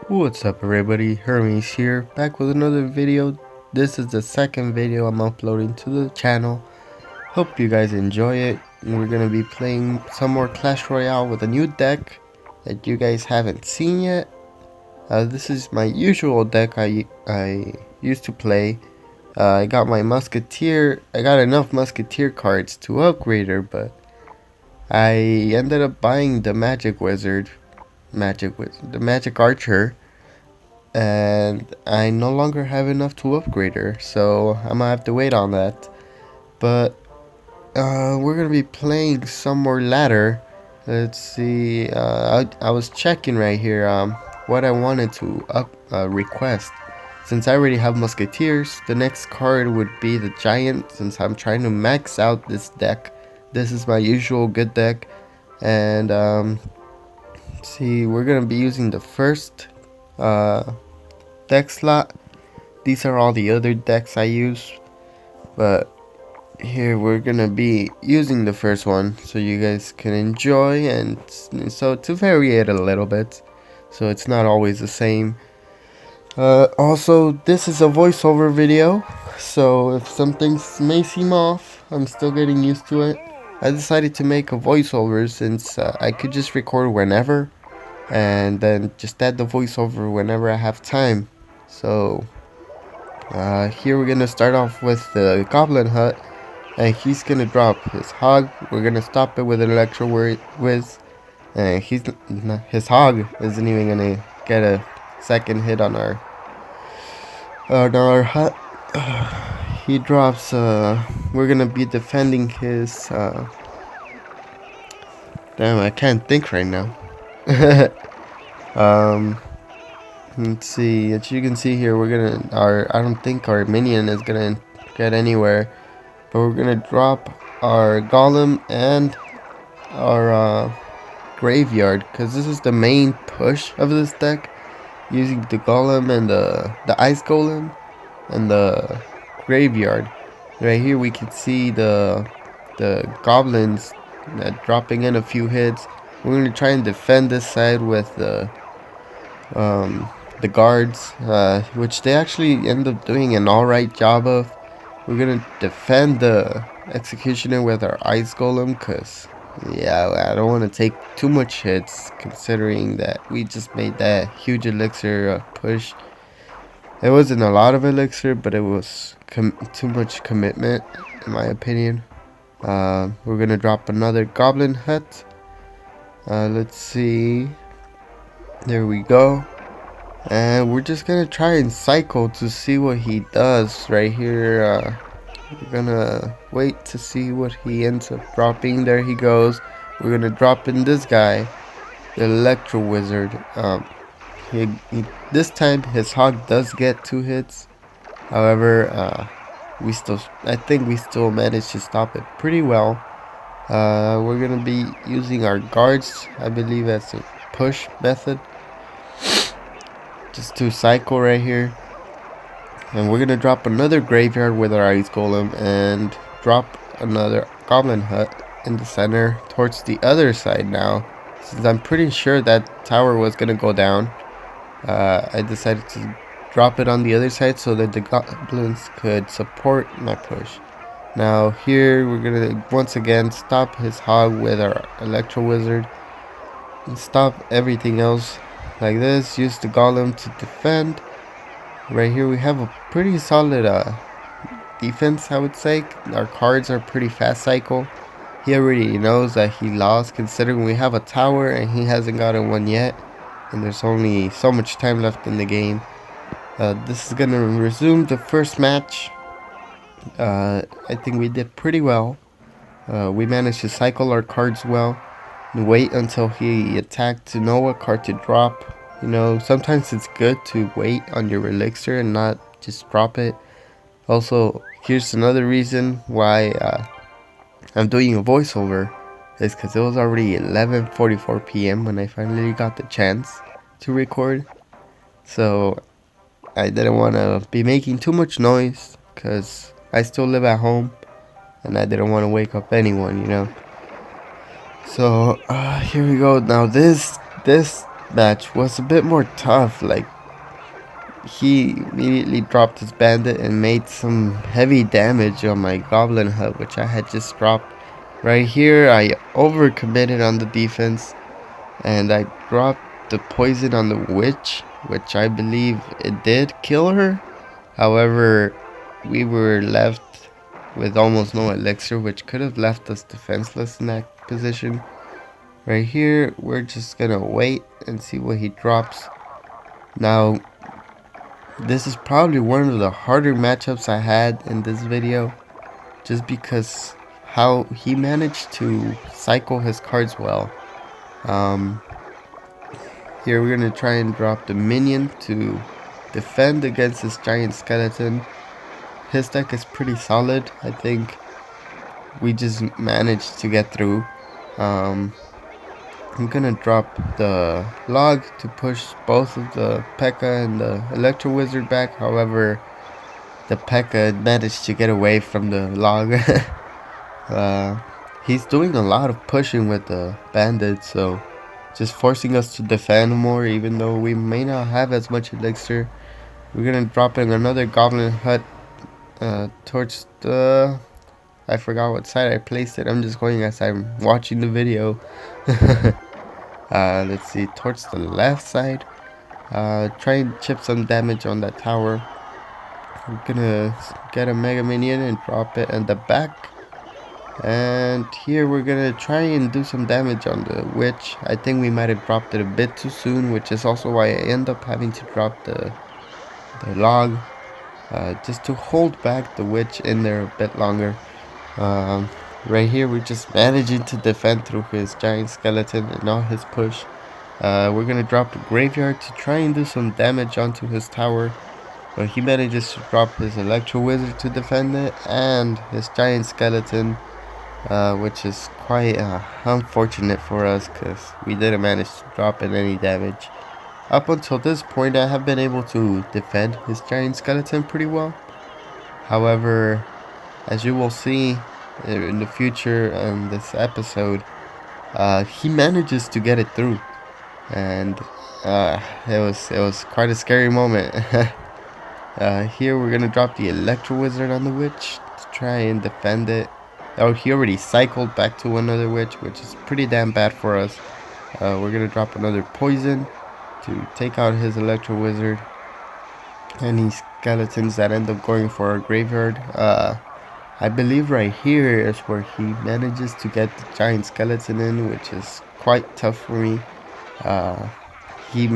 What's up everybody, Hermes here, back with another video. This is the second video I'm uploading to the channel. Hope you guys enjoy it. We're gonna be playing some more Clash Royale with a new deck that you guys haven't seen yet. This is my usual deck I used to play. I got my Musketeer, I got enough Musketeer cards to upgrade her, but I ended up buying the Magic Wizard, the Magic Archer, and I no longer have enough to upgrade her, so I'm gonna have to wait on that. But we're gonna be playing some more ladder. Let's see. I was checking right here what I wanted to request. Since I already have Musketeers, the next card would be the Giant. Since I'm trying to max out this deck, this is my usual good deck, and let's see. We're gonna be using the first deck slot. These are all the other decks I use, but here we're gonna be using the first one so you guys can enjoy, and so to vary it a little bit so it's not always the same. Also, this is a voiceover video, so if some things may seem off, I'm still getting used to it. I decided to make a voiceover since I could just record whenever and then just add the voiceover whenever I have time. So here we're gonna start off with the Goblin Hut, and he's gonna drop his hog. We're gonna stop it with an Electro Whiz, and his hog isn't even gonna get a second hit on our hut. He drops. We're gonna be defending his. Damn, I can't think right now. Let's see. As you can see here, we're gonna I don't think our minion is gonna get anywhere, but we're gonna drop our golem and our graveyard, because this is the main push of this deck, using the golem and the ice golem and the graveyard. Right here we can see the goblins dropping in a few hits. We're gonna try and defend this side with the guards, which they actually end up doing an alright job of. We're gonna defend the executioner with our ice golem, cause yeah, I don't want to take too much hits considering that we just made that huge elixir push. It wasn't a lot of elixir, but it was too much commitment in my opinion. We're gonna drop another goblin hut. Let's see, there we go. And we're just gonna try and cycle to see what he does right here. We're gonna wait to see what he ends up dropping. There he goes. We're gonna drop in this guy, the Electro Wizard. This time his hog does get 2 hits. However, I think we still managed to stop it pretty well. We're gonna be using our guards, I believe, as a push method, just to cycle right here. And we're gonna drop another graveyard with our ice golem and drop another goblin hut in the center towards the other side now, since I'm pretty sure that tower was gonna go down. I decided to drop it on the other side so that the goblins could support my push. Now here we're gonna once again stop his hog with our Electro Wizard and stop everything else like this. Use the golem to defend. Right here we have a pretty solid defense, I would say. Our cards are pretty fast cycle. He already knows that he lost, considering we have a tower and he hasn't gotten one yet, and there's only so much time left in the game. This is gonna resume the first match. I think we did pretty well. We managed to cycle our cards well and wait until he attacked to know what card to drop. You know, sometimes it's good to wait on your elixir and not just drop it. Also, here's another reason why I'm doing a voiceover, is because it was already 11:44 p.m. when I finally got the chance to record. So I didn't want to be making too much noise, because I still live at home and I didn't want to wake up anyone, you know. So here we go. Now this match was a bit more tough. Like, he immediately dropped his bandit and made some heavy damage on my goblin hut, which I had just dropped. Right here, I overcommitted on the defense, and I dropped the poison on the witch, which I believe it did kill her. However, we were left with almost no elixir, which could have left us defenseless in that position. Right here, we're just gonna wait and see what he drops. Now, this is probably one of the harder matchups I had in this video, just because how he managed to cycle his cards well. Here we're gonna try and drop the minion to defend against this giant skeleton. His deck is pretty solid. I think we just managed to get through. I'm gonna drop the log to push both of the P.E.K.K.A. and the Electro Wizard back. However, the P.E.K.K.A. managed to get away from the log. He's doing a lot of pushing with the bandit, so just forcing us to defend more, even though we may not have as much elixir. We're gonna drop in another goblin hut towards the... I forgot what side I placed it. I'm just going as I'm watching the video. Let's see, towards the left side. Try and chip some damage on that tower. We're gonna get a mega minion and drop it in the back. And here we're gonna try and do some damage on the witch. I think we might have dropped it a bit too soon, which is also why I end up having to drop the log. Just to hold back the witch in there a bit longer. Right here we're just managing to defend through his giant skeleton and not his push. We're gonna drop the graveyard to try and do some damage onto his tower, but he manages to drop his electro wizard to defend it and his giant skeleton, which is quite unfortunate for us because we didn't manage to drop in any damage. Up until this point, I have been able to defend his giant skeleton pretty well. However, as you will see in the future in this episode, he manages to get it through, and it was quite a scary moment. Here we're gonna drop the Electro Wizard on the witch to try and defend it. Oh, he already cycled back to another witch, which is pretty damn bad for us. We're gonna drop another poison to take out his Electro Wizard. Any skeletons that end up going for our graveyard. I believe right here is where he manages to get the giant skeleton in, which is quite tough for me. He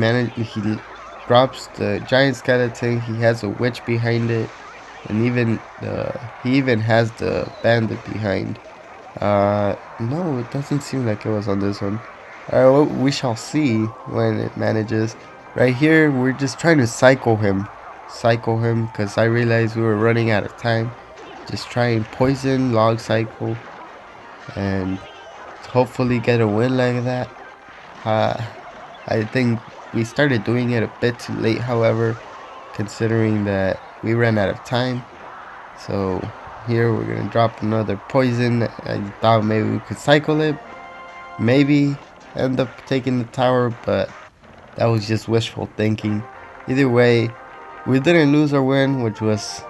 drops the giant skeleton. He has a witch behind it, and he even has the bandit behind. No, it doesn't seem like it was on this one. Well, we shall see when it manages. Right here, we're just trying to cycle him because I realized we were running out of time. Just try and poison, log cycle, and hopefully get a win like that. I think we started doing it a bit too late, however, considering that we ran out of time. So here we're gonna drop another poison. I thought maybe we could cycle it, maybe end up taking the tower, but that was just wishful thinking. Either way, we didn't lose our win, which was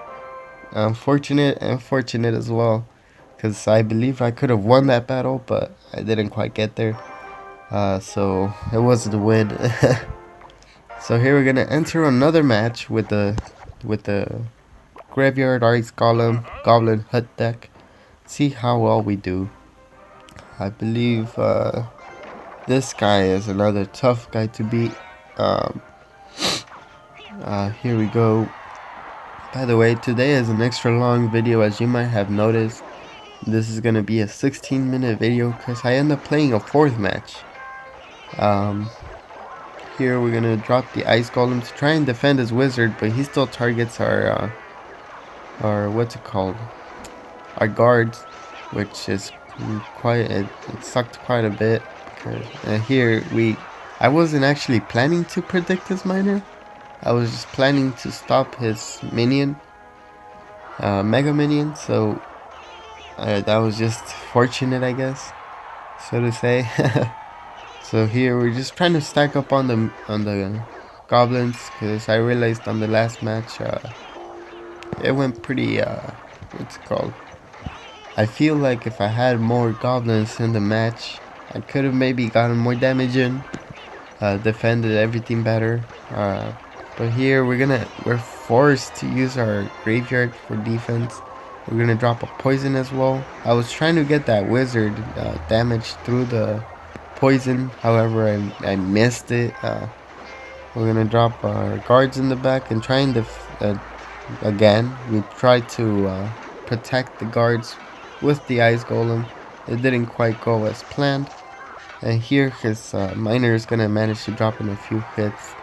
unfortunate and fortunate as well, because I believe I could have won that battle, but I didn't quite get there. So it was the win. So here we're gonna enter another match with the Graveyard Ice Golem Goblin Hut deck. See how well we do. I believe this guy is another tough guy to beat. Here we go. By the way, today is an extra long video, as you might have noticed. This is gonna be a 16-minute video because I end up playing a fourth match. Here we're gonna drop the Ice Golem to try and defend his wizard, but he still targets our what's it called? Our guards, which is quite it sucked quite a bit. Here I wasn't actually planning to predict his miner. I was just planning to stop his minion, mega minion. So that was just fortunate, I guess, so to say. So here we're just trying to stack up on the goblins, because I realized on the last match it went pretty what's it called? I feel like if I had more goblins in the match, I could have maybe gotten more damage in, defended everything better. But here we're forced to use our graveyard for defense. We're gonna drop a poison as well. I was trying to get that wizard damage through the poison, however I missed it. We're gonna drop our guards in the back and try and again. We tried to protect the guards with the ice golem. It didn't quite go as planned. And here his miner is gonna manage to drop in a few hits.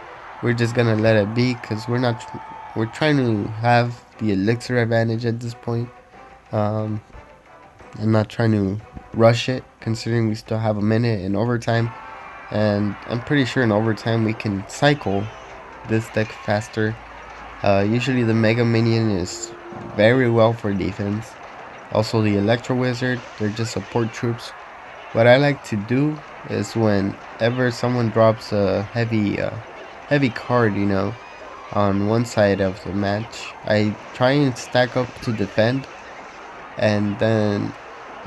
We're just gonna let it be because we're trying to have the elixir advantage at this point. I'm not trying to rush it, considering we still have a minute in overtime, and I'm pretty sure in overtime we can cycle this deck faster. Usually the Mega Minion is very well for defense. Also the Electro Wizard, they're just support troops. What I like to do is whenever someone drops a heavy card, on one side of the match, I try and stack up to defend, and then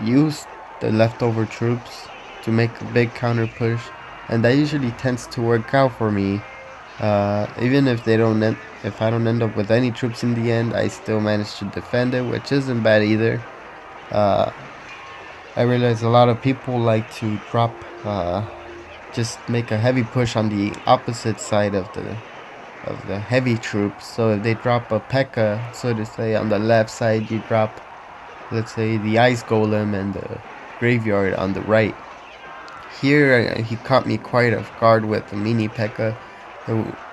use the leftover troops to make a big counter push, and that usually tends to work out for me. Even if if I don't end up with any troops in the end, I still manage to defend it, which isn't bad either. I realize a lot of people like to drop, just make a heavy push on the opposite side of the heavy troops. So if they drop a P.E.K.K.A, so to say, on the left side, you drop, let's say, the ice golem and the graveyard on the right. Here he caught me quite off guard with the mini P.E.K.K.A.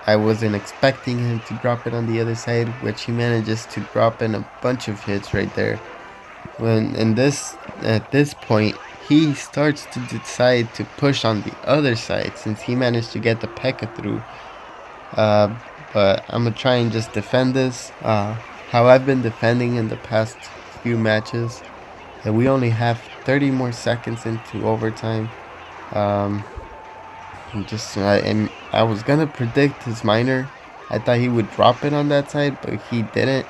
I wasn't expecting him to drop it on the other side, which he manages to drop in a bunch of hits right there. At this point, he starts to decide to push on the other side since he managed to get the P.E.K.K.A through. But I'm gonna try and just defend this. How I've been defending in the past few matches, and we only have 30 more seconds into overtime. I was gonna predict his miner. I thought he would drop it on that side, but he didn't.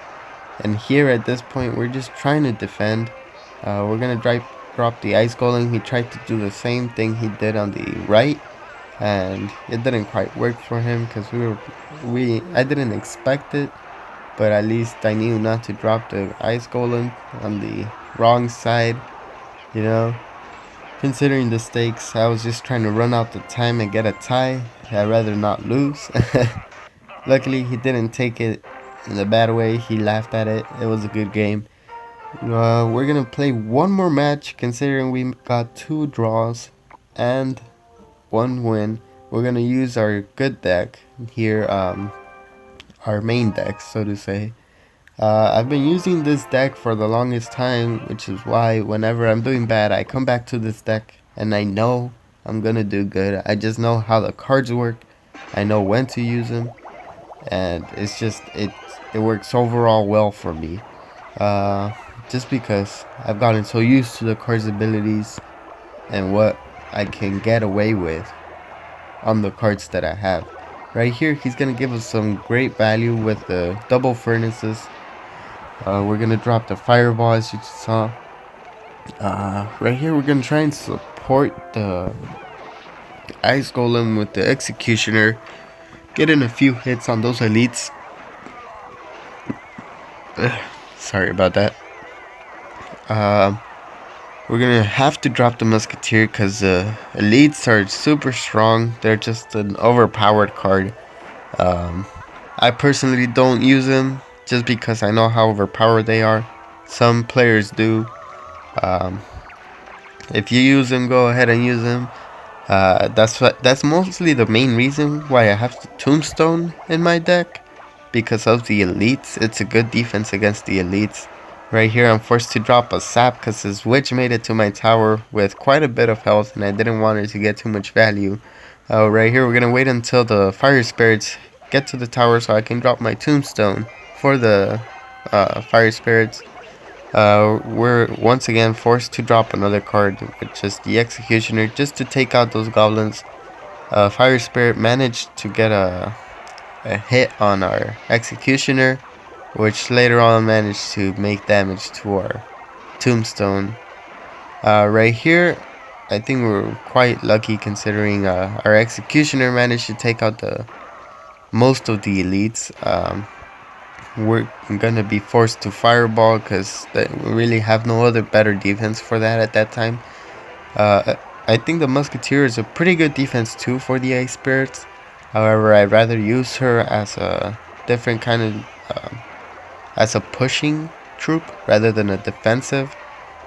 And here at this point, we're just trying to defend. We're gonna drop the ice golem. He tried to do the same thing he did on the right, and it didn't quite work for him because I didn't expect it, but at least I knew not to drop the ice golem on the wrong side. Considering the stakes, I was just trying to run out the time and get a tie. I'd rather not lose. Luckily, he didn't take it in a bad way. He laughed at it. It was a good game. We're gonna play one more match, considering we got 2 draws and 1 win. We're gonna use our good deck here, our main deck, so to say. I've been using this deck for the longest time, which is why whenever I'm doing bad, I come back to this deck and I know I'm gonna do good. I just know how the cards work. I know when to use them, and it works overall well for me. Just because I've gotten so used to the card's abilities and what I can get away with on the cards that I have. Right here, he's gonna give us some great value with the double furnaces. We're gonna drop the fireball, as you just saw. Right here, we're gonna try and support the ice golem with the executioner, get in a few hits on those elites. Sorry about that. We're gonna have to drop the musketeer because the elites are super strong. They're just an overpowered card. I personally don't use them just because I know how overpowered they are. Some players do. If you use them, go ahead and use them. That's mostly the main reason why I have the tombstone in my deck, because of the elites. It's a good defense against the elites. Right here, I'm forced to drop a sap because his witch made it to my tower with quite a bit of health, and I didn't want her to get too much value. Right here, we're gonna wait until the fire spirits get to the tower so I can drop my tombstone for the fire spirits. we're once again forced to drop another card, which is the Executioner, just to take out those goblins. Fire Spirit managed to get a hit on our Executioner, which later on managed to make damage to our Tombstone. Right here, I think we're quite lucky considering our Executioner managed to take out the most of the elites. We're gonna be forced to Fireball because we really have no other better defense for that at that time. I think the Musketeer is a pretty good defense too for the Ice Spirits. However, I'd rather use her as a different kind of as a pushing troop rather than a defensive.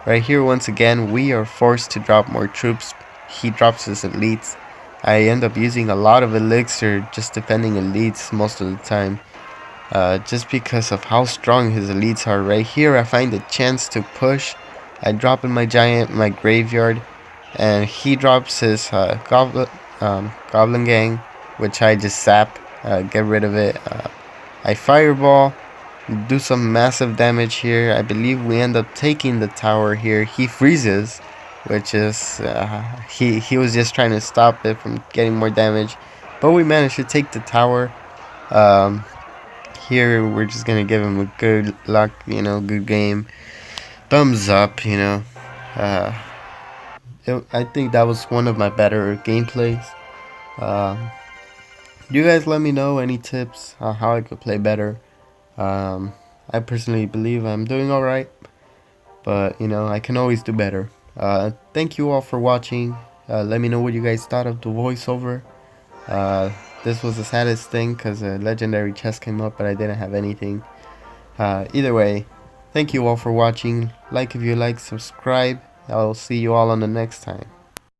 Right here, once again, we are forced to drop more troops. He drops his elites. I end up using a lot of elixir just defending elites most of the time. Just because of how strong his elites are. Right here, I find a chance to push. I drop in my giant, my graveyard, and he drops his goblin gang, which I just sap, get rid of it. I fireball, do some massive damage here. I believe we end up taking the tower here. He freezes, which is he was just trying to stop it from getting more damage, but we managed to take the tower. Here we're just gonna give him a good luck, good game, thumbs up. I think that was one of my better gameplays. You guys let me know any tips how I could play better. I personally believe I'm doing alright, but I can always do better. Thank you all for watching. Let me know what you guys thought of the voiceover. This was the saddest thing because a legendary chest came up but I didn't have anything. Either way, thank you all for watching. Like if you like, subscribe. I'll see you all on the next time.